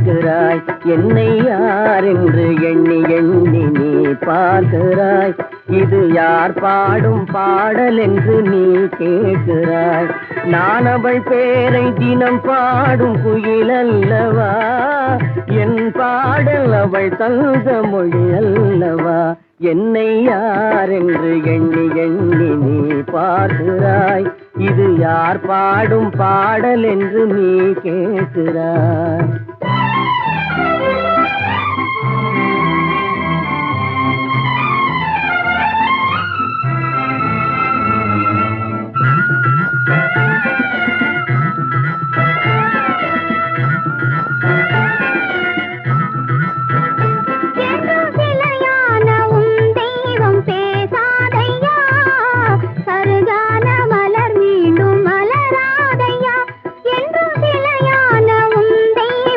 கேட்கிறாய். என்னை யார் என்று எண்ணி எண்ணி நீ பார்க்கிறாய். இது யார் பாடும் பாடல் என்று நீ கேட்கிறாய். நான் அவள் பேரை தினம் பாடும் குயில் அல்லவா, என் பாடல் அவள் தந்த மொழி அல்லவா. என்னை யார் என்று எண்ணி எண்ணி நீ பார்க்கிறாய். இது யார் பாடும் பாடல் என்று நீ கேட்கிறாய்.